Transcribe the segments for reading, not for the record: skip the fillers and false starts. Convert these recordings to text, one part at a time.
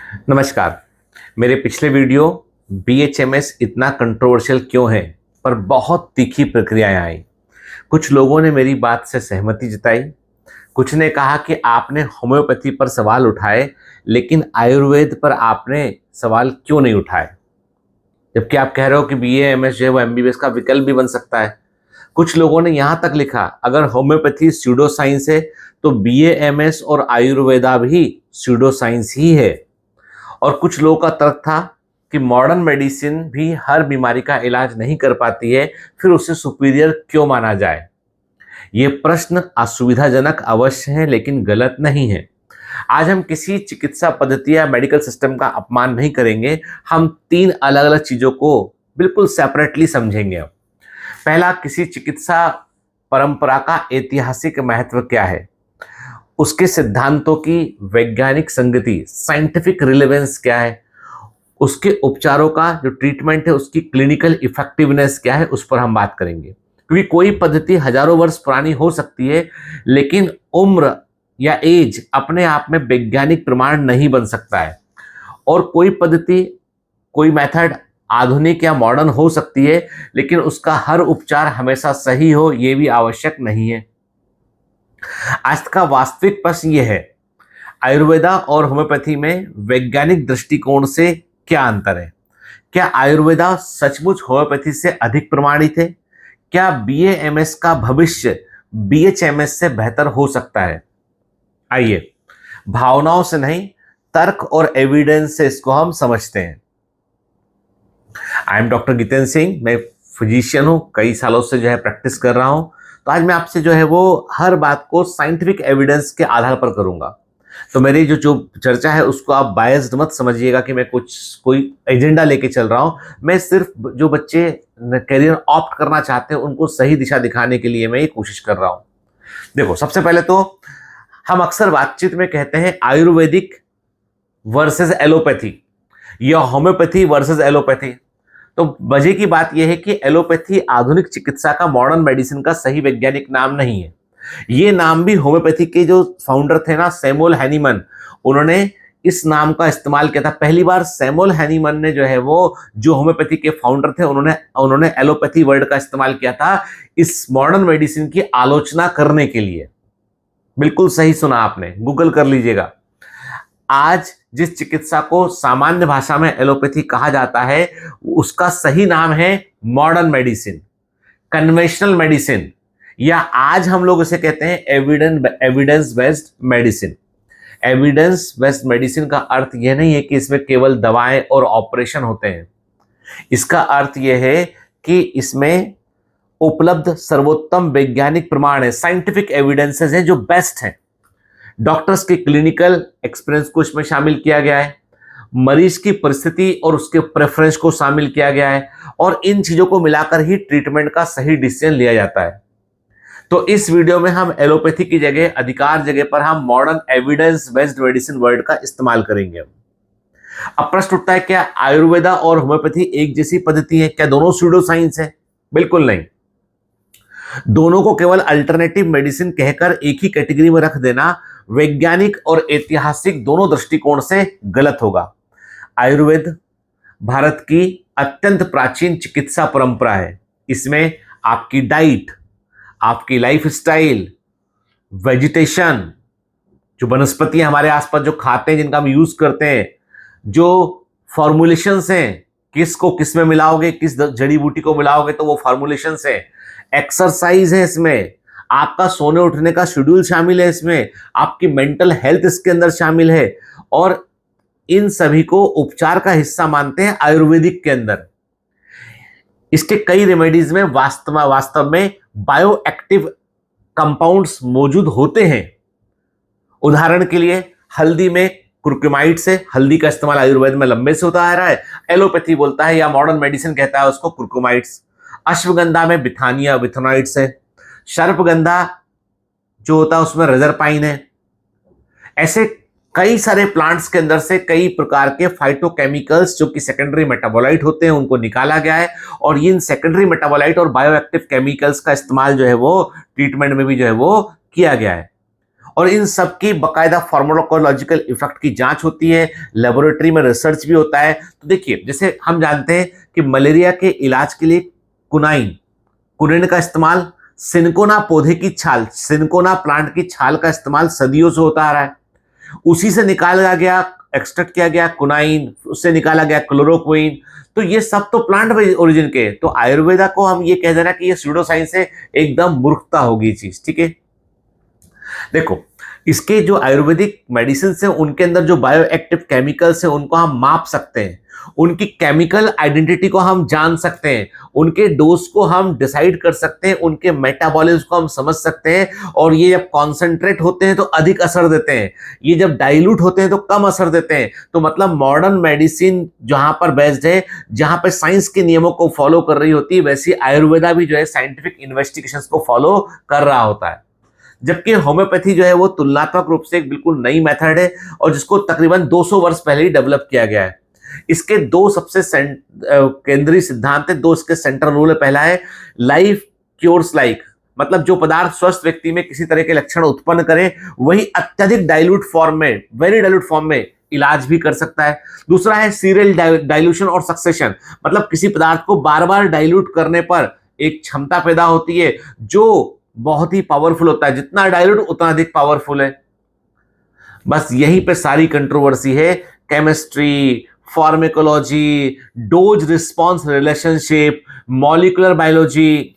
नमस्कार। मेरे पिछले वीडियो बीएचएमएस इतना कंट्रोवर्शियल क्यों है पर बहुत तीखी प्रक्रियाएं आई। कुछ लोगों ने मेरी बात से सहमति जताई, कुछ ने कहा कि आपने होम्योपैथी पर सवाल उठाए लेकिन आयुर्वेद पर आपने सवाल क्यों नहीं उठाए, जबकि आप कह रहे हो कि बीएएमएस जो है वो एमबीबीएस का विकल्प भी बन सकता है। कुछ लोगों ने यहाँ तक लिखा, अगर होम्योपैथी स्यूडो साइंस है तो बीएएमएस और आयुर्वेदा भी स्यूडो साइंस ही है। और कुछ लोगों का तर्क था कि मॉडर्न मेडिसिन भी हर बीमारी का इलाज नहीं कर पाती है, फिर उसे सुपीरियर क्यों माना जाए। ये प्रश्न असुविधाजनक अवश्य है लेकिन गलत नहीं है। आज हम किसी चिकित्सा पद्धति या मेडिकल सिस्टम का अपमान नहीं करेंगे, हम तीन अलग अलग चीजों को बिल्कुल सेपरेटली समझेंगे। पहला, किसी चिकित्सा परंपरा का ऐतिहासिक महत्व क्या है, उसके सिद्धांतों की वैज्ञानिक संगति साइंटिफिक रिलेवेंस क्या है, उसके उपचारों का जो ट्रीटमेंट है उसकी क्लिनिकल इफेक्टिवनेस क्या है, उस पर हम बात करेंगे। क्योंकि कोई पद्धति हजारों वर्ष पुरानी हो सकती है लेकिन उम्र या एज अपने आप में वैज्ञानिक प्रमाण नहीं बन सकता है। और कोई पद्धति, कोई मेथड आधुनिक या मॉडर्न हो सकती है लेकिन उसका हर उपचार हमेशा सही हो ये भी आवश्यक नहीं है। आज का वास्तविक प्रश्न यह है, आयुर्वेदा और होम्योपैथी में वैज्ञानिक दृष्टिकोण से क्या अंतर है? क्या आयुर्वेदा सचमुच होम्योपैथी से अधिक प्रमाणित है? क्या बीएएमएस का भविष्य बीएचएमएस से बेहतर हो सकता है? आइए, भावनाओं से नहीं, तर्क और एविडेंस से इसको हम समझते हैं। I am doctor Jitendra Singh, मैं फिजिशियन हूं, कई सालों से जो है प्रैक्टिस कर रहा हूं। तो आज मैं आपसे जो है वो हर बात को साइंटिफिक एविडेंस के आधार पर करूंगा। तो मेरी जो चर्चा है उसको आप बायस्ड मत समझिएगा कि मैं कोई एजेंडा लेके चल रहा हूं। मैं सिर्फ जो बच्चे करियर ऑप्ट करना चाहते हैं उनको सही दिशा दिखाने के लिए मैं ये कोशिश कर रहा हूं। देखो, सबसे पहले तो हम अक्सर बातचीत में कहते हैं आयुर्वेदिक वर्सेस एलोपैथी या होम्योपैथी वर्सेस एलोपैथी। तो वजह की बात यह है कि एलोपैथी आधुनिक चिकित्सा का, मॉडर्न मेडिसिन का सही वैज्ञानिक नाम नहीं है। ये नाम भी होम्योपैथी के जो फाउंडर थे ना, सैमुअल हैनीमन, उन्होंने इस नाम का इस्तेमाल किया था। पहली बार सैमुअल हैनीमन ने जो है वो, जो होम्योपैथी के फाउंडर थे, उन्होंने एलोपैथी वर्ड का इस्तेमाल किया था इस मॉडर्न मेडिसिन की आलोचना करने के लिए। बिल्कुल सही सुना आपने, गूगल कर लीजिएगा। आज जिस चिकित्सा को सामान्य भाषा में एलोपैथी कहा जाता है उसका सही नाम है मॉडर्न मेडिसिन, कन्वेंशनल मेडिसिन, या आज हम लोग इसे कहते हैं evidence based medicine. Evidence based medicine का अर्थ यह नहीं है कि इसमें केवल दवाएं और ऑपरेशन होते हैं। इसका अर्थ यह है कि इसमें उपलब्ध सर्वोत्तम वैज्ञानिक प्रमाण है, साइंटिफिक एविडेंसेस हैं जो बेस्ट हैं। डॉक्टर्स के क्लिनिकल एक्सपीरियंस को इसमें शामिल किया गया है, मरीज की परिस्थिति और उसके प्रेफरेंस को शामिल किया गया है, और इन चीजों को मिलाकर ही ट्रीटमेंट का सही डिसीजन लिया जाता है। तो इस वीडियो में हम एलोपैथी की जगह, अधिकार जगह पर हम modern evidence based medicine word का इस्तेमाल करेंगे। अब प्रश्न उठता है, क्या आयुर्वेदा और होम्योपैथी एक जैसी पद्धति है? क्या दोनों स्यूडो साइंस है? बिल्कुल नहीं। दोनों को केवल अल्टरनेटिव मेडिसिन कहकर एक ही कैटेगरी में रख देना वैज्ञानिक और ऐतिहासिक दोनों दृष्टिकोण से गलत होगा। आयुर्वेद भारत की अत्यंत प्राचीन चिकित्सा परंपरा है। इसमें आपकी डाइट, आपकी लाइफ स्टाइल, वेजिटेशन, जो वनस्पतियां हमारे आसपास जो खाते हैं, जिनका हम यूज करते हैं, जो फॉर्मुलेशंस हैं, किसको किस में मिलाओगे, किस जड़ी बूटी को मिलाओगे, तो वो फॉर्मुलेशंस है। एक्सरसाइज है इसमें, आपका सोने उठने का शेड्यूल शामिल है इसमें, आपकी मेंटल हेल्थ इसके अंदर शामिल है, और इन सभी को उपचार का हिस्सा मानते हैं आयुर्वेदिक के अंदर। इसके कई रेमेडीज में वास्तव में बायो एक्टिव कंपाउंड्स मौजूद होते हैं। उदाहरण के लिए हल्दी में कुर्कुमाइड से, हल्दी का इस्तेमाल आयुर्वेद में लंबे से होता आ रहा है, एलोपैथी बोलता है या मॉडर्न मेडिसिन कहता है उसको कुर्कुमाइड्स। अश्वगंधा में बिथानिया, विथेनॉइड्स है। सर्पगंधा जो होता है उसमें रेजरपाइन है। ऐसे कई सारे प्लांट्स के अंदर से कई प्रकार के फाइटोकेमिकल्स जो कि सेकेंडरी मेटाबोलाइट होते हैं उनको निकाला गया है, और इन सेकेंडरी मेटाबोलाइट और बायोएक्टिव केमिकल्स का इस्तेमाल जो है वो ट्रीटमेंट में भी जो है वो किया गया है। और इन सब की बाकायदा फार्माकोलॉजिकल इफेक्ट की जांच होती है, लेबोरेटरी में रिसर्च भी होता है। तो देखिए, जैसे हम जानते हैं कि मलेरिया के इलाज के लिए कुनिन का इस्तेमाल, सिनकोना पौधे की छाल, सिनकोना प्लांट की छाल का इस्तेमाल सदियों से होता आ रहा है। उसी से निकाला गया, एक्सट्रैक्ट किया गया कुनाइन, उससे निकाला गया क्लोरोक्विन। तो ये सब तो प्लांट ओरिजिन के। तो आयुर्वेदा को हम ये कह देना कि ये स्यूडो साइंस है, एकदम मूर्खता होगी चीज। ठीक है, देखो, इसके जो आयुर्वेदिक मेडिसिन है उनके अंदर जो बायो एक्टिव केमिकल्स हैं उनको हम माप सकते हैं, उनकी केमिकल आइडेंटिटी को हम जान सकते हैं, उनके डोज को हम डिसाइड कर सकते हैं, उनके मेटाबॉलिज्म को हम समझ सकते हैं। और ये जब कॉन्सेंट्रेट होते हैं तो अधिक असर देते हैं, ये जब डाइल्यूट होते हैं तो कम असर देते हैं। तो मतलब मॉडर्न मेडिसिन जहां पर बेस्ड है, जहां पर साइंस के नियमों को फॉलो कर रही होती है, वैसी आयुर्वेदा भी जो है साइंटिफिक इन्वेस्टिगेशंस को फॉलो कर रहा होता है। जबकि होम्योपैथी जो है वो तुलनात्मक रूप से एक बिल्कुल नई मेथड है और जिसको तकरीबन 200 वर्ष पहले ही डेवलप किया गया है। इसके दो सबसे केंद्रीय सिद्धांत है, दो इसके सेंट्रल रूल है। पहला है लाइफ क्योर्स लाइक, मतलब जो पदार्थ स्वस्थ व्यक्ति में किसी तरह के लक्षण उत्पन्न करे वही अत्यधिक डाइल्यूट फॉर्म में, वेरी डाइल्यूट फॉर्म में इलाज भी कर सकता है। दूसरा है सीरियल डाइल्यूशन और सक्सेशन, मतलब किसी पदार्थ को बार बार डाइल्यूट करने पर एक क्षमता पैदा होती है जो बहुत ही पावरफुल होता है, जितना डाइल्यूट उतना अधिक पावरफुल है। बस यहीं पे सारी कंट्रोवर्सी है। Chemistry, pharmacology, dose response relationship, molecular biology,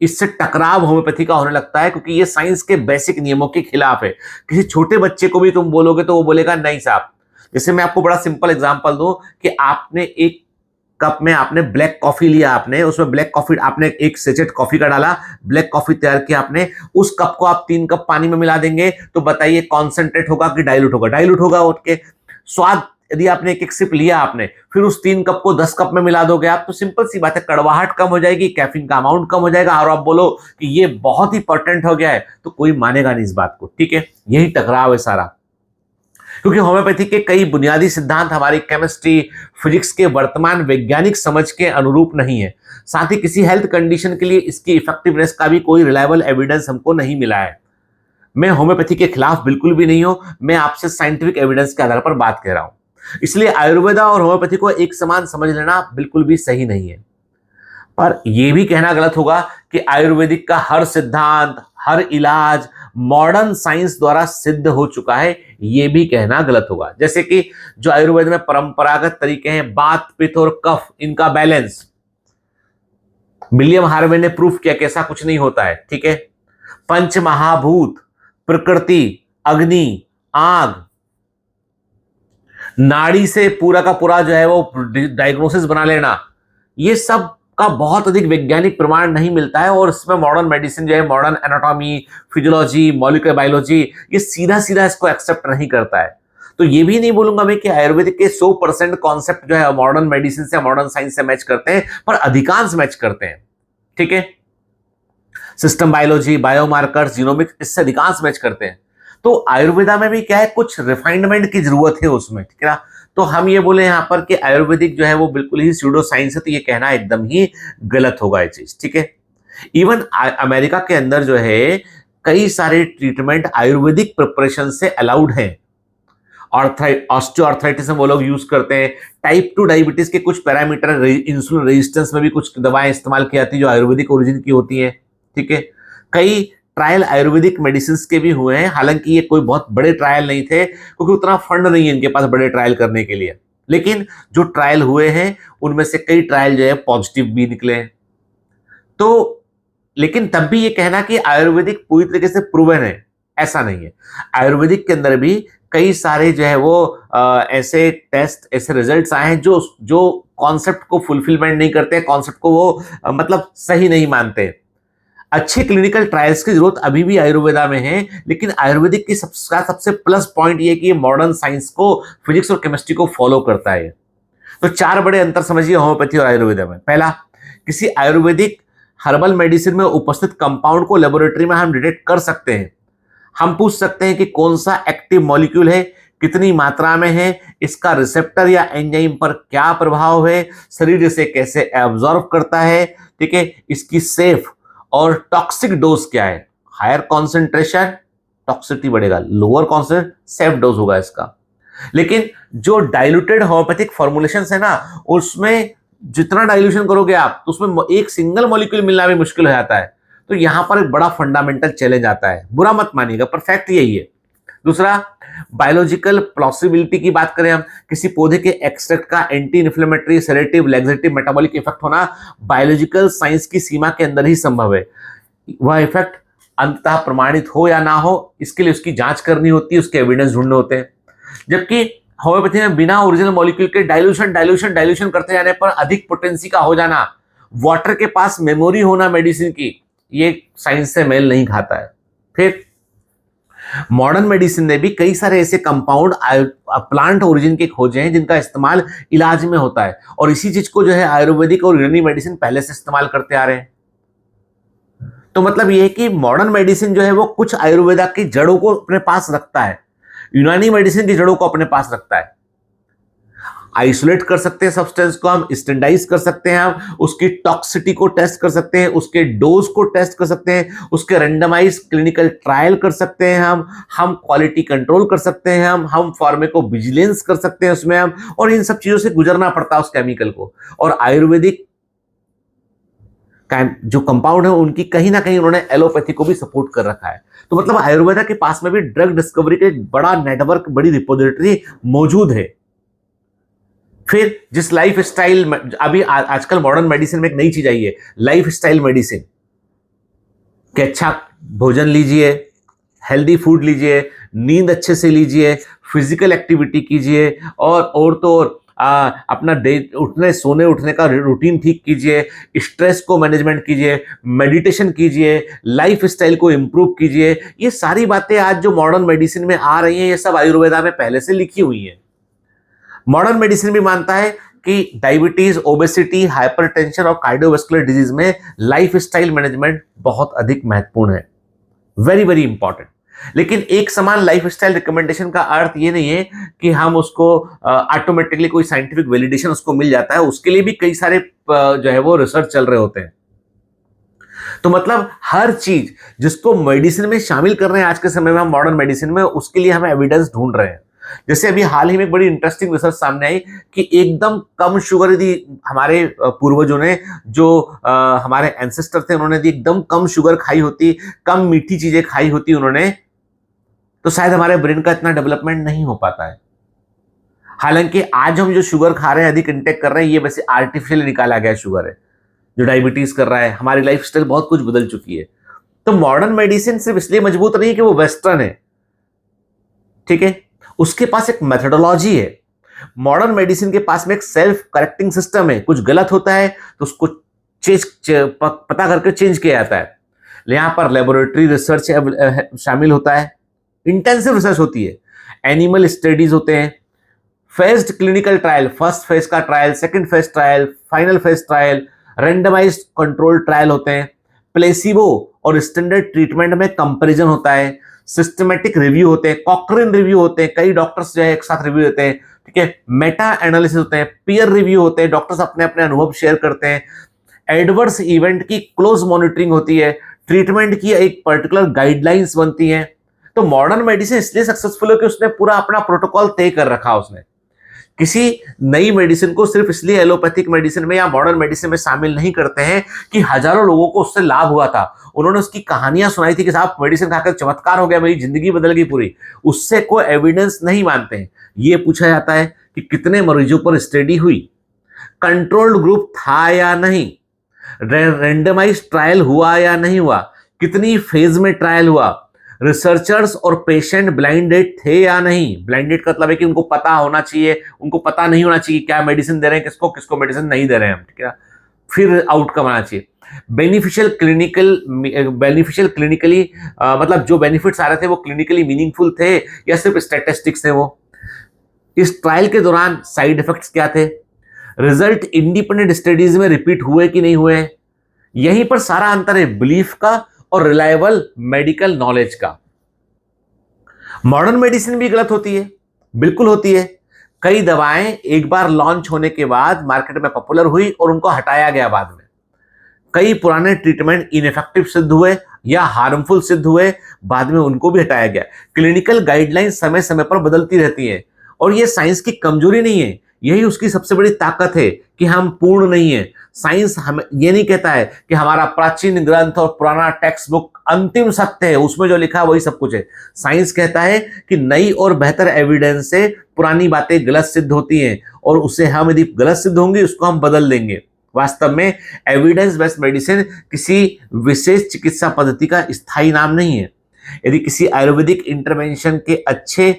इससे टकराव होम्योपैथी का होने लगता है क्योंकि ये साइंस के बेसिक नियमों के खिलाफ है। किसी छोटे बच्चे को भी तुम बोलोगे तो वो बोलेगा नहीं साहब। जैसे मैं आपको बड़ा सिंपल एग्जांपल दूं कि आपने एक कप में आपने ब्लैक कॉफी लिया, आपने उसमें ब्लैक कॉफी, आपने एक सेचेट कॉफी का डाला, ब्लैक कॉफी तैयार किया आपने, उस कप को आप 3 कप पानी में मिला देंगे तो बताइए कॉन्सेंट्रेट होगा कि डाइल्यूट होगा? डाइल्यूट होगा। उठ के स्वाद, यदि आपने एक सिप लिया आपने, फिर उस 3 कप को 10 कप में मिला दोगे आप, तो सिंपल सी बात है, कड़वाहट कम हो जाएगी, कैफीन का अमाउंट कम हो जाएगा, और आप बोलो कि ये बहुत ही पोटेंट हो गया है तो कोई मानेगा नहीं इस बात को। ठीक है, यही टकराव है सारा, क्योंकि होम्योपैथी के कई बुनियादी सिद्धांत हमारी केमिस्ट्री, फिजिक्स के वर्तमान वैज्ञानिक समझ के अनुरूप नहीं है। साथ ही किसी हेल्थ कंडीशन के लिए इसकी इफेक्टिवनेस का भी कोई रिलायबल एविडेंस हमको नहीं मिला है। मैं होम्योपैथी के खिलाफ बिल्कुल भी नहीं हूं, मैं आपसे साइंटिफिक एविडेंस के आधार पर बात कह रहा हूं। इसलिए आयुर्वेदा और होम्योपैथी को एक समान समझ लेना बिल्कुल भी सही नहीं है। पर यह भी कहना गलत होगा कि आयुर्वेदिक का हर सिद्धांत, हर इलाज मॉडर्न साइंस द्वारा सिद्ध हो चुका है, यह भी कहना गलत होगा। जैसे कि जो आयुर्वेद में परंपरागत तरीके हैं, वात, पित्त और कफ, इनका बैलेंस, विलियम हार्वे ने प्रूफ किया कि ऐसा कुछ नहीं होता है। ठीक है, पंच महाभूत, प्रकृति, अग्नि, आग, नाड़ी से पूरा का पूरा जो है वो डायग्नोसिस बना लेना, ये सब का बहुत अधिक वैज्ञानिक प्रमाण नहीं मिलता है। और इसमें मॉडर्न मेडिसिन जो है, modern anatomy, physiology, molecular biology, ये सीधा सीधा इसको एक्सेप्ट नहीं करता है। तो ये भी नहीं बोलूंगा मैं कि आयुर्वेदिक के 100% कॉन्सेप्ट जो है मॉडर्न मेडिसिन से, मॉडर्न साइंस से मैच करते हैं, पर अधिकांश मैच करते हैं। ठीक है, सिस्टम बायोलॉजी, बायोमार्कर्स, जीनोमिक्स, इससे अधिकांश मैच करते हैं। तो आयुर्वेदा में भी क्या है, कुछ रिफाइनमेंट की जरूरत है उसमें। ठीक है ना, तो हम ये बोले यहां पर कि आयुर्वेदिक जो है वो बिल्कुल ही स्यूडो साइंस है, तो ये कहना एकदम ही गलत होगा ये चीज। ठीक है, इवन अमेरिका के अंदर जो है कई सारे ट्रीटमेंट आयुर्वेदिक प्रिपरेशन से अलाउड हैं। ऑस्टियोआर्थराइटिस में वो लोग यूज करते हैं, टाइप 2 डायबिटीज के कुछ पैरामीटर, इंसुलिन रेजिस्टेंस में भी कुछ दवाएं इस्तेमाल की जाती है जो आयुर्वेदिक ओरिजिन की होती है। ठीक है, कई ट्रायल आयुर्वेदिक मेडिसिन के भी हुए हैं, हालांकि ये कोई बहुत बड़े ट्रायल नहीं थे क्योंकि उतना फंड नहीं है इनके पास बड़े ट्रायल करने के लिए। लेकिन जो ट्रायल हुए हैं उनमें से कई ट्रायल जो है पॉजिटिव भी निकले हैं। तो लेकिन तब भी ये कहना कि आयुर्वेदिक पूरी तरीके से प्रूवन है, ऐसा नहीं है। आयुर्वेदिक के अंदर भी कई सारे जो है वो ऐसे टेस्ट, ऐसे रिजल्ट्स आए हैं जो कॉन्सेप्ट को फुलफिलमेंट नहीं करते, कॉन्सेप्ट को वो मतलब सही नहीं मानते। अच्छे क्लिनिकल ट्रायल्स की जरूरत अभी भी आयुर्वेदा में है, लेकिन आयुर्वेदिक की सबसे प्लस पॉइंट ये कि ये मॉडर्न साइंस को, फिजिक्स और केमिस्ट्री को फॉलो करता है। तो 4 बड़े अंतर समझिए होम्योपैथी और आयुर्वेदा में। पहला, किसी आयुर्वेदिक हर्बल मेडिसिन में उपस्थित कंपाउंड को लेबोरेटरी में हम डिटेक्ट कर सकते हैं। हम पूछ सकते हैं कि कौन सा एक्टिव मॉलिक्यूल है, कितनी मात्रा में है, इसका रिसेप्टर या एंजाइम पर क्या प्रभाव है, शरीर इसे कैसे एब्जॉर्ब करता है। ठीक है, इसकी सेफ और टॉक्सिक डोज क्या है, हायर कॉन्सेंट्रेशन टॉक्सिसिटी बढ़ेगा, लोअर कॉन्सेंट्रेट सेफ डोज होगा इसका। लेकिन जो डाइल्यूटेड होम्योपैथिक फॉर्मुलेशन है ना, उसमें जितना डाइल्यूशन करोगे आप तो उसमें एक सिंगल मॉलिक्यूल मिलना भी मुश्किल हो जाता है। तो यहां पर एक बड़ा फंडामेंटल चैलेंज आता है, बुरा मत मानिएगा, परफेक्ट यही है। दूसरा, बायोलॉजिकल प्लॉसिबिलिटी की बात करें हम, किसी पौधे के एक्सट्रैक्ट का anti inflammatory, sedative, laxative, metabolic effect होना बायोलॉजिकल साइंस की सीमा के अंदर ही संभव है। वह इफेक्ट अंततः प्रमाणित हो या ना हो, इसके लिए उसकी जांच करनी होती है, उसके एविडेंस ढूंढने होते हैं। जबकि होम्योपैथी में बिना ओरिजिनल मॉलिक्यूल के डाइल्यूशन करते जाने पर अधिक पोटेंसी का हो जाना, वाटर के पास मेमोरी होना मेडिसिन की, ये साइंस से मेल नहीं खाता है। फिर मॉडर्न मेडिसिन ने भी कई सारे ऐसे कंपाउंड प्लांट ओरिजिन के खोजे हैं जिनका इस्तेमाल इलाज में होता है, और इसी चीज को जो है आयुर्वेदिक और यूनानी मेडिसिन पहले से इस्तेमाल करते आ रहे हैं। तो मतलब यह है कि मॉडर्न मेडिसिन जो है वो कुछ आयुर्वेदा की जड़ों को अपने पास रखता है, यूनानी मेडिसिन की जड़ों को अपने पास रखता है। आइसोलेट कर सकते हैं सब्सटेंस को, हम स्टैंडर्डाइज कर सकते हैं, हम उसकी टॉक्सिसिटी को टेस्ट कर सकते हैं, उसके डोज को टेस्ट कर सकते हैं, उसके रेंडमाइज क्लिनिकल ट्रायल कर सकते हैं, हम क्वालिटी कंट्रोल कर सकते हैं, हम फार्मेको विजिलेंस कर सकते हैं उसमें हम, और इन सब चीजों से गुजरना पड़ता है उस केमिकल को। और आयुर्वेदिक जो कंपाउंड है उनकी कहीं ना कहीं उन्होंने एलोपैथी को भी सपोर्ट कर रखा है। तो मतलब आयुर्वेदा के पास में भी ड्रग डिस्कवरी का एक बड़ा नेटवर्क, बड़ी रिपोजिटरी मौजूद है। फिर जिस लाइफ स्टाइल, अभी आजकल मॉडर्न मेडिसिन में एक नई चीज आई है, लाइफ स्टाइल मेडिसिन, कि अच्छा भोजन लीजिए, हेल्दी फूड लीजिए, नींद अच्छे से लीजिए, फिजिकल एक्टिविटी कीजिए, और तो और अपना उठने सोने उठने का रूटीन ठीक कीजिए, स्ट्रेस को मैनेजमेंट कीजिए, मेडिटेशन कीजिए, लाइफ स्टाइल को इंप्रूव कीजिए। ये सारी बातें आज जो मॉडर्न मेडिसिन में आ रही हैं, ये सब आयुर्वेदा में पहले से लिखी हुई हैं। मॉडर्न मेडिसिन भी मानता है कि डायबिटीज, ओबेसिटी, हाइपरटेंशन और कार्डियोवास्कुलर डिजीज में लाइफ स्टाइल मैनेजमेंट बहुत अधिक महत्वपूर्ण है, वेरी वेरी इंपॉर्टेंट। लेकिन एक समान लाइफ स्टाइल रिकमेंडेशन का अर्थ ये नहीं है कि हम उसको ऑटोमेटिकली कोई साइंटिफिक वैलिडेशन उसको मिल जाता है, उसके लिए भी कई सारे जो है वो रिसर्च चल रहे होते हैं। तो मतलब हर चीज जिसको मेडिसिन में शामिल कर रहे हैं आज के समय में हम मॉडर्न मेडिसिन में, उसके लिए हम एविडेंस ढूंढ रहे हैं। जैसे अभी हाल ही में एक बड़ी इंटरेस्टिंग रिसर्च सामने आई कि एकदम कम शुगर यदि हमारे पूर्वजों ने, जो हमारे एंसेस्टर थे, उन्होंने यदि एकदम कम शुगर खाई होती, कम मीठी चीजें खाई होती उन्होंने, तो शायद हमारे ब्रेन का इतना डेवलपमेंट नहीं हो पाता है। हालांकि आज हम जो शुगर खा रहे हैं, अधिक इंटेक कर रहे हैं, ये वैसे आर्टिफिशियल निकाला गया शुगर है जो डायबिटीज कर रहा है। हमारी लाइफस्टाइल बहुत कुछ बदल चुकी है। तो मॉडर्न मेडिसिन सिर्फ इसलिए मजबूत नहीं है कि वो वेस्टर्न है, ठीक है, उसके पास एक मेथोडोलॉजी है। मॉडर्न मेडिसिन के पास में एक सेल्फ करेक्टिंग सिस्टम है, कुछ गलत होता है तो उसको पता करके चेंज किया जाता है। यहां पर लेबोरेटरी रिसर्च शामिल होता है, इंटेंसिव रिसर्च होती है, एनिमल स्टडीज होते हैं, phased clinical trial, first phase का trial, second phase trial, final phase trial, randomized control trial होते हैं, प्लेसिबो और स्टैंडर्ड ट्रीटमेंट में कंपैरिजन होता है, सिस्टमेटिक रिव्यू होते हैं, कॉकरेन रिव्यू होते हैं, कई डॉक्टर्स जो है एक साथ रिव्यू देते हैं, ठीक है, मेटा एनालिसिस होते हैं, पीयर रिव्यू होते हैं, डॉक्टर्स अपने अपने अनुभव शेयर करते हैं, एडवर्स इवेंट की क्लोज मॉनिटरिंग होती है, ट्रीटमेंट की एक पर्टिकुलर गाइडलाइंस बनती हैं। तो मॉडर्न मेडिसिन इसलिए सक्सेसफुल है कि उसने पूरा अपना प्रोटोकॉल तय कर रखा उसने। किसी नई मेडिसिन को सिर्फ इसलिए एलोपैथिक मेडिसिन में या मॉडर्न मेडिसिन में शामिल नहीं करते हैं कि हजारों लोगों को उससे लाभ हुआ था, उन्होंने उसकी कहानियां सुनाई थी कि साहब मेडिसिन खाकर चमत्कार हो गया, मेरी जिंदगी बदल गई पूरी, उससे कोई एविडेंस नहीं मानते हैं। ये पूछा जाता है कि कितने मरीजों पर स्टडी हुई, कंट्रोल्ड ग्रुप था या नहीं, रेंडमाइज ट्रायल हुआ या नहीं हुआ, कितनी फेज में ट्रायल हुआ, रिसर्चर्स और पेशेंट ब्लाइंडेड थे या नहीं। ब्लाइंडेड का मतलब है कि उनको पता होना चाहिए, उनको पता नहीं होना चाहिए क्या मेडिसिन दे रहे हैं, किसको किसको मेडिसिन नहीं दे रहे हैं हम, ठीक है। फिर आउटकम आना चाहिए, बेनिफिशियल क्लिनिकली मतलब जो बेनिफिट्स आ रहे थे वो क्लिनिकली मीनिंगफुल थे या सिर्फ स्टैटिस्टिक्स थे वो। इस ट्रायल के दौरान साइड इफेक्ट्स क्या थे, रिजल्ट इंडिपेंडेंट स्टडीज में रिपीट हुए कि नहीं हुए। यहीं पर सारा अंतर है बिलीफ का और रिलायबल मेडिकल नॉलेज का। मॉडर्न मेडिसिन भी गलत होती है, बिल्कुल होती है। कई दवाएं एक बार लॉन्च होने के बाद मार्केट में पॉपुलर हुई और उनको हटाया गया बाद में। कई पुराने ट्रीटमेंट इनइफेक्टिव सिद्ध हुए, या हार्मफुल सिद्ध हुए, बाद में उनको भी हटाया गया। क्लिनिकल गाइडलाइन समय समय पर बदलती रहती है और ये साइंस की कमजोरी नहीं है, यही उसकी सबसे बड़ी ताकत है कि हम पूर्ण नहीं है। साइंस हमें ये नहीं कहता है कि हमारा प्राचीन ग्रंथ और पुराना टेक्स्ट बुक अंतिम सत्य है, उसमें जो लिखा है वही सब कुछ है। साइंस कहता है कि नई और बेहतर एविडेंस से पुरानी बातें गलत सिद्ध होती हैं और उसे हम यदि गलत सिद्ध होंगी उसको हम बदल देंगे। वास्तव में एविडेंस बेस्ड मेडिसिन किसी विशेष चिकित्सा पद्धति का स्थायी नाम नहीं है। यदि किसी आयुर्वेदिक इंटरवेंशन के अच्छे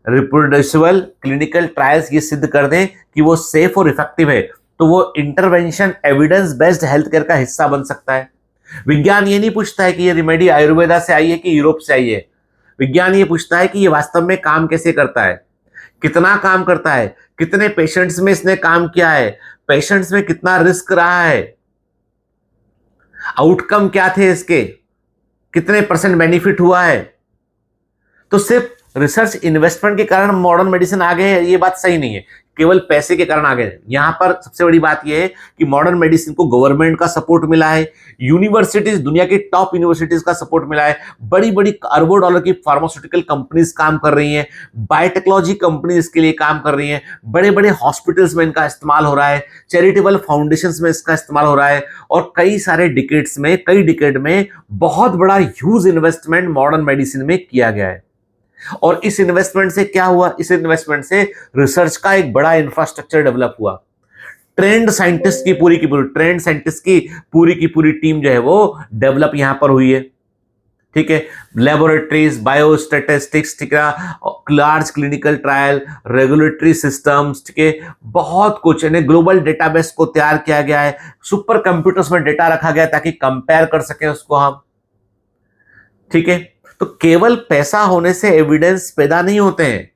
रिप्रोड्यूसिबल क्लिनिकल ट्रायल्स ये सिद्ध कर दें कि वो सेफ और इफेक्टिव है, तो वो intervention evidence based health care का हिस्सा बन सकता है। विज्ञान ये नहीं पूछता है कि ये रेमेडी आयुर्वेदा से आई है कि यूरोप से आई है। विज्ञान ये पूछता है कि ये वास्तव में काम कैसे करता है, कितना काम करता है, कितने पेशेंट्स में इसने काम किया है, पेशेंट्स में कितना रिस्क रहा है, आउटकम क्या थे इसके, कितने परसेंट बेनिफिट हुआ है। तो सिर्फ रिसर्च इन्वेस्टमेंट के कारण मॉडर्न मेडिसिन आ गए ये बात सही नहीं है, केवल पैसे के कारण आ गए। यहां पर सबसे बड़ी बात यह है कि मॉडर्न मेडिसिन को गवर्नमेंट का सपोर्ट मिला है, यूनिवर्सिटीज, दुनिया की टॉप यूनिवर्सिटीज का सपोर्ट मिला है, बड़ी बड़ी अरबों डॉलर की फार्मास्यूटिकल कंपनीज काम कर रही हैं, बायोटेक्नोलॉजी कंपनीज इसके लिए काम कर रही हैं, बड़े बड़े हॉस्पिटल्स में इनका इस्तेमाल हो रहा है, चैरिटेबल फाउंडेशंस में इसका इस्तेमाल हो रहा है और कई सारे कई डिकेड में बहुत बड़ा ह्यूज इन्वेस्टमेंट मॉडर्न मेडिसिन में किया गया है। और इस इन्वेस्टमेंट से क्या हुआ? इस इन्वेस्टमेंट से रिसर्च का एक बड़ा इंफ्रास्ट्रक्चर डेवलप हुआ। ट्रेंड साइंटिस्ट की पूरी टीम जो है वो डेवलप यहां पर हुई है। ठीक है, लेबोरेटरीज, बायोस्टैटिस्टिक्स, ठीक है, large clinical trial, regulatory systems, ठीक है, बहुत कुछ यानी ग्लोबल डेटाबेस को तैयार किया गया है, सुपर कंप्यूटर्स में डेटा रखा गया ताकि कंपेयर कर सकें उसको हम। ठीक है, तो केवल पैसा होने से एविडेंस पैदा नहीं होते हैं,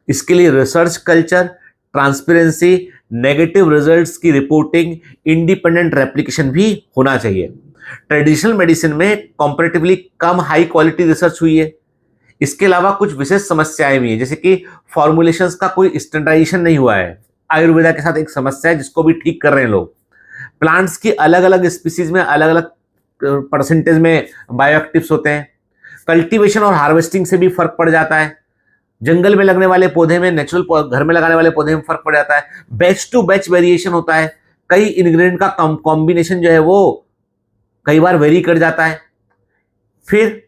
इसके लिए research culture, transparency, negative results की रिपोर्टिंग, इंडिपेंडेंट रेप्लिकेशन भी होना चाहिए। ट्रेडिशनल मेडिसिन में कंपैरेटिवली कम हाई क्वालिटी रिसर्च हुई है। इसके अलावा कुछ विशेष समस्याएं भी हैं, जैसे कि फॉर्मुलेशंस का कोई स्टैंडर्डाइजेशन नहीं हुआ है। आयुर्वेदा के साथ एक समस्या है जिसको भी ठीक कर रहे हैं लोग। प्लांट्स की अलग अलग स्पीसीज में अलग अलग परसेंटेज में बायोएक्टिव्स होते हैं। कल्टीवेशन और हार्वेस्टिंग से भी फर्क पड़ जाता है। जंगल में लगने वाले पौधे में, नेचुरल घर में लगाने वाले पौधे में फर्क पड़ जाता है। बैच टू बैच वेरिएशन होता है, कई इंग्रेडिएंट का कॉम्बिनेशन जो है वो कई बार वेरी कर जाता है। फिर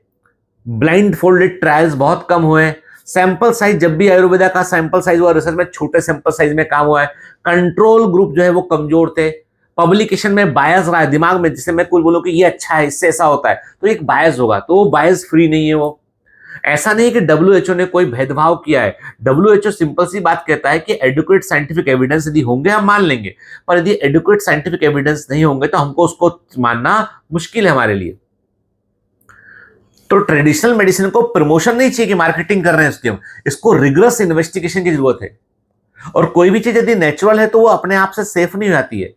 ब्लाइंड फोल्डेड ट्रायल्स बहुत कम हुए हैं। सैंपल साइज, जब भी आयुर्वेदा का सैंपल साइज हुआ रिसर्च में, छोटे सैंपल साइज में काम हुआ है। कंट्रोल ग्रुप जो है वो कमजोर थे। पब्लिकेशन में बायस रहा है दिमाग में, जिससे मैं कुछ बोलूं कि ये अच्छा है, इससे ऐसा होता है, तो एक बायस होगा, तो वो बायस फ्री नहीं है। वो ऐसा नहीं कि WHO ने कोई भेदभाव किया है। WHO सिंपल सी बात कहता है कि एडुकेट साइंटिफिक एविडेंस यदि होंगे हम मान लेंगे, पर यदि एडुकेट साइंटिफिक एविडेंस नहीं होंगे तो हमको उसको मानना मुश्किल है हमारे लिए। तो ट्रेडिशनल मेडिसिन को प्रमोशन नहीं चाहिए कि मार्केटिंग कर रहे हैं उसकी, इसको रिगरस इन्वेस्टिगेशन की जरूरत है। और कोई भी चीज यदि नेचुरल है तो वो अपने आप से सेफ नहीं हो जाती है।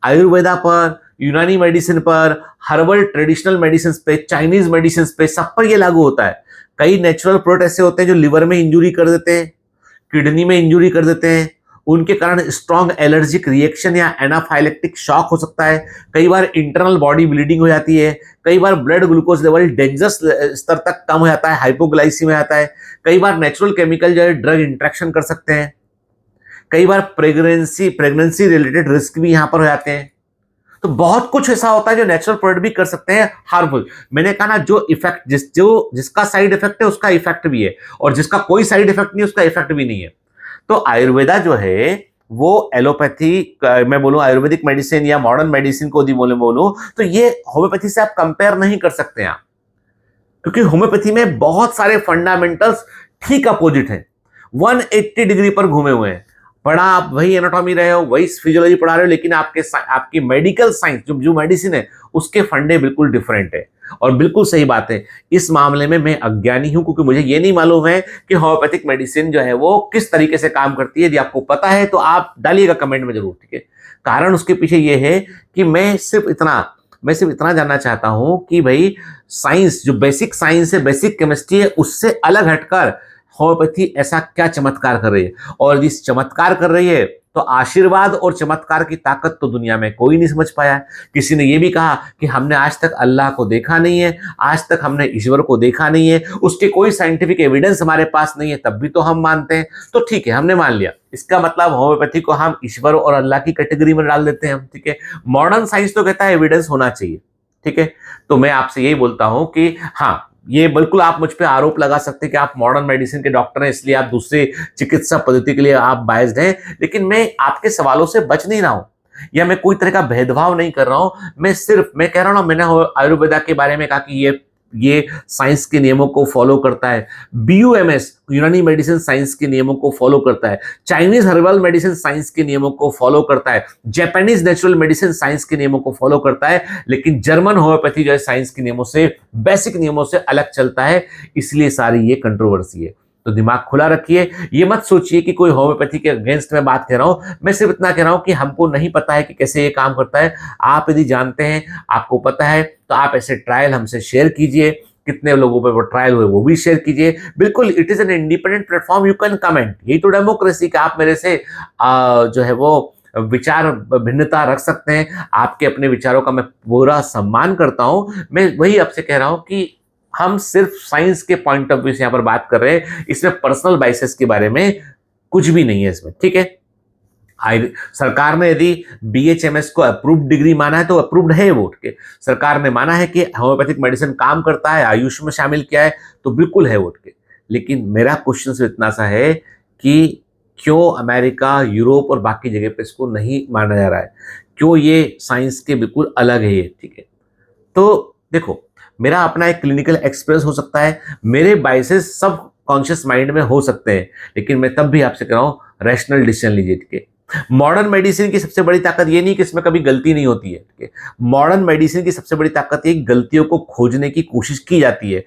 आयुर्वेदा पर, यूनानी मेडिसिन पर, हर्बल ट्रेडिशनल मेडिसिन पे, चाइनीज मेडिसिन पे, सब पर ये लागू होता है। कई नेचुरल प्रोडक्ट ऐसे होते हैं जो लिवर में इंजुरी कर देते हैं, किडनी में इंजुरी कर देते हैं, उनके कारण स्ट्रॉन्ग एलर्जिक रिएक्शन या एनाफाइलेक्टिक शॉक हो सकता है। कई बार इंटरनल बॉडी ब्लीडिंग हो जाती है। कई बार ब्लड ग्लूकोज लेवल डेंजरस स्तर तक कम हो जाता है, हाइपोग्लाइसीमिया आता है। कई बार नेचुरल केमिकल जो है ड्रग इंट्रैक्शन कर सकते हैं। कई बार प्रेगनेंसी रिलेटेड रिस्क भी यहां पर हो जाते हैं। तो बहुत कुछ ऐसा होता है जो नेचुरल प्रोडक्ट भी कर सकते हैं हार्मफुल। मैंने कहा ना, जो इफेक्ट जिसका साइड इफेक्ट है उसका इफेक्ट भी है, और जिसका कोई साइड इफेक्ट नहीं उसका इफेक्ट भी नहीं है। तो आयुर्वेदा जो है वो एलोपैथी, मैं बोलूं आयुर्वेदिक मेडिसिन या मॉडर्न मेडिसिन को यदि बोलूं तो ये होम्योपैथी से आप कंपेयर नहीं कर सकते हैं, क्योंकि होम्योपैथी में बहुत सारे फंडामेंटल्स ठीक अपोजिट है, 180 डिग्री पर घूमे हुए हैं। पढ़ा आप वही एनाटॉमी रहे हो, वही फिजियोलॉजी पढ़ा रहे हो, लेकिन आपकी मेडिकल साइंस जो मेडिसिन है उसके फंडे बिल्कुल डिफरेंट है। और बिल्कुल सही बात है, इस मामले में मैं अज्ञानी हूं, क्योंकि मुझे ये नहीं मालूम है कि होम्योपैथिक मेडिसिन जो है वो किस तरीके से काम करती है। यदि आपको पता है तो आप डालिएगा कमेंट में जरूर, ठीक है। कारण उसके पीछे ये है कि मैं सिर्फ इतना जानना चाहता हूं कि भाई साइंस, जो बेसिक साइंस है, बेसिक केमिस्ट्री है, उससे अलग हटकर होम्योपैथी ऐसा क्या चमत्कार कर रही है। और इस चमत्कार कर रही है तो आशीर्वाद और चमत्कार की ताकत तो दुनिया में कोई नहीं समझ पाया है। किसी ने यह भी कहा कि हमने आज तक अल्लाह को देखा नहीं है, आज तक हमने ईश्वर को देखा नहीं है, उसके कोई साइंटिफिक एविडेंस हमारे पास नहीं है, तब भी तो हम मानते हैं। तो ठीक है, हमने मान लिया। इसका मतलब होम्योपैथी को हम ईश्वर और अल्लाह की कैटेगरी में डाल देते हैं हम, ठीक है। मॉडर्न साइंस तो कहता है एविडेंस होना चाहिए, ठीक है। तो मैं आपसे यही बोलता हूं कि हाँ, ये बिल्कुल आप मुझ पे आरोप लगा सकते हैं कि आप मॉडर्न मेडिसिन के डॉक्टर हैं, इसलिए आप दूसरे चिकित्सा पद्धति के लिए आप बायस्ड हैं, लेकिन मैं आपके सवालों से बच नहीं रहा हूं, या मैं कोई तरह का भेदभाव नहीं कर रहा हूं। मैं कह रहा हूं ना, मैंने आयुर्वेदा के बारे में कहा कि ये साइंस के नियमों को फॉलो करता है। बीयूएमएस यूनानी मेडिसिन साइंस के नियमों को फॉलो करता है। चाइनीज हर्बल मेडिसिन साइंस के नियमों को फॉलो करता है। जापानीज नेचुरल मेडिसिन साइंस के नियमों को फॉलो करता है। लेकिन जर्मन होम्योपैथी जो है साइंस के नियमों से, बेसिक नियमों से अलग चलता है, इसलिए सारी ये कंट्रोवर्सी है। तो दिमाग खुला रखिए, ये मत सोचिए कि कोई होम्योपैथी के अगेंस्ट में बात कर रहा हूं। मैं सिर्फ इतना कह रहा हूं कि हमको नहीं पता है कि कैसे ये काम करता है। आप यदि जानते हैं, आपको पता है, तो आप ऐसे ट्रायल हमसे शेयर कीजिए। कितने लोगों पे वो ट्रायल हुए वो भी शेयर कीजिए। बिल्कुल, it is an independent platform, you can comment. यही तो डेमोक्रेसी का, आप मेरे से जो है वो विचार भिन्नता रख सकते हैं। आपके अपने विचारों का मैं पूरा सम्मान करता हूं। मैं वही आपसे कह रहा हूं कि हम सिर्फ साइंस के पॉइंट ऑफ व्यू से यहां पर बात कर रहे हैं। इसमें पर्सनल बाइसेस के बारे में कुछ भी नहीं है इसमें, ठीक है। सरकार ने यदि बीएचएमएस को अप्रूव्ड डिग्री माना है तो अप्रूव्ड है वो, ठीक है। सरकार ने माना है कि होम्योपैथिक मेडिसिन काम करता है, आयुष में शामिल किया है, तो बिल्कुल है वो, ठीक है। लेकिन मेरा क्वेश्चन सिर्फ इतना सा है कि क्यों अमेरिका, यूरोप और बाकी जगह पे इसको नहीं माना जा रहा है? क्यों ये साइंस के बिल्कुल अलग है ये, ठीक है। तो देखो, मेरा अपना एक क्लिनिकल एक्सपीरियंस हो सकता है, मेरे बाइसेस सब कॉन्शियस माइंड में हो सकते हैं, लेकिन मैं तब भी आपसे कह रहा हूं रैशनल डिसीजन लीजिए, ठीक है। मॉडर्न मेडिसिन की सबसे बड़ी ताकत ये नहीं कि इसमें कभी गलती नहीं होती है, ठीक है। मॉडर्न मेडिसिन की सबसे बड़ी ताकत ये गलतियों को खोजने की कोशिश की जाती है।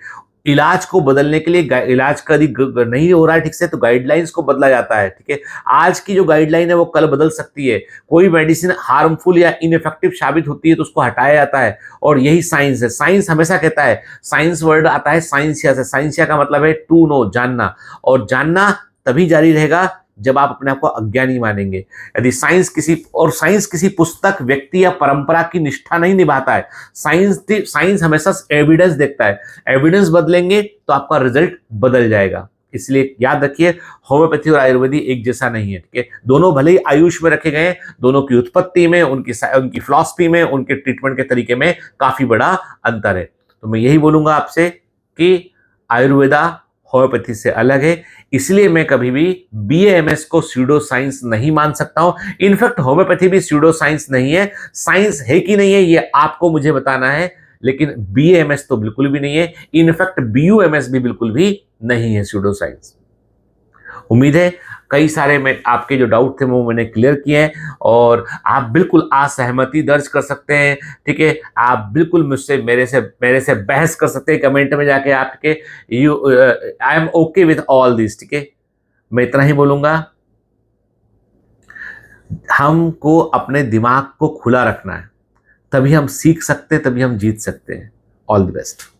इलाज को बदलने के लिए, इलाज का यदि नहीं हो रहा है ठीक से, तो गाइडलाइंस को बदला जाता है, ठीक है। आज की जो गाइडलाइन है वो कल बदल सकती है। कोई मेडिसिन हार्मफुल या इनइफेक्टिव साबित होती है तो उसको हटाया जाता है, और यही साइंस है। साइंस हमेशा कहता है, साइंस वर्ड आता है साइंसिया से। साइंसिया का मतलब है टू नो, जानना, और जानना तभी जारी रहेगा जब आप अपने आप को अज्ञानी मानेंगे। यदि साइंस किसी पुस्तक, व्यक्ति या परंपरा की निष्ठा नहीं निभाता है। साइंस हमेशा एविडेंस देखता है। एविडेंस बदलेंगे तो आपका रिजल्ट बदल जाएगा। इसलिए याद रखिए, होम्योपैथी और आयुर्वेदी एक जैसा नहीं है, ठीक है। दोनों भले ही आयुष में रखे गए हैं, दोनों की उत्पत्ति में, उनकी फिलॉसफी में, उनके ट्रीटमेंट के तरीके में काफी बड़ा अंतर है। तो मैं यही बोलूंगा आपसे कि आयुर्वेदा होम्योपैथी से अलग है, इसलिए मैं कभी भी बीएएमएस को स्यूडो साइंस नहीं मान सकता हूं। इनफैक्ट होम्योपैथी भी स्यूडो साइंस नहीं है। साइंस है कि नहीं है ये आपको मुझे बताना है, लेकिन बीएएमएस तो बिल्कुल भी नहीं है। इनफैक्ट बीयूएमएस भी बिल्कुल भी नहीं है स्यूडो साइंस। उम्मीद है कई सारे में आपके जो डाउट थे वो मैंने क्लियर किए हैं, और आप बिल्कुल असहमति दर्ज कर सकते हैं, ठीक है। आप बिल्कुल मुझसे मेरे से बहस कर सकते हैं कमेंट में जाके, आपके I am okay with all this, ठीक है। मैं इतना ही बोलूंगा, हमको अपने दिमाग को खुला रखना है, तभी हम सीख सकते हैं, तभी हम जीत सकते हैं। All the best.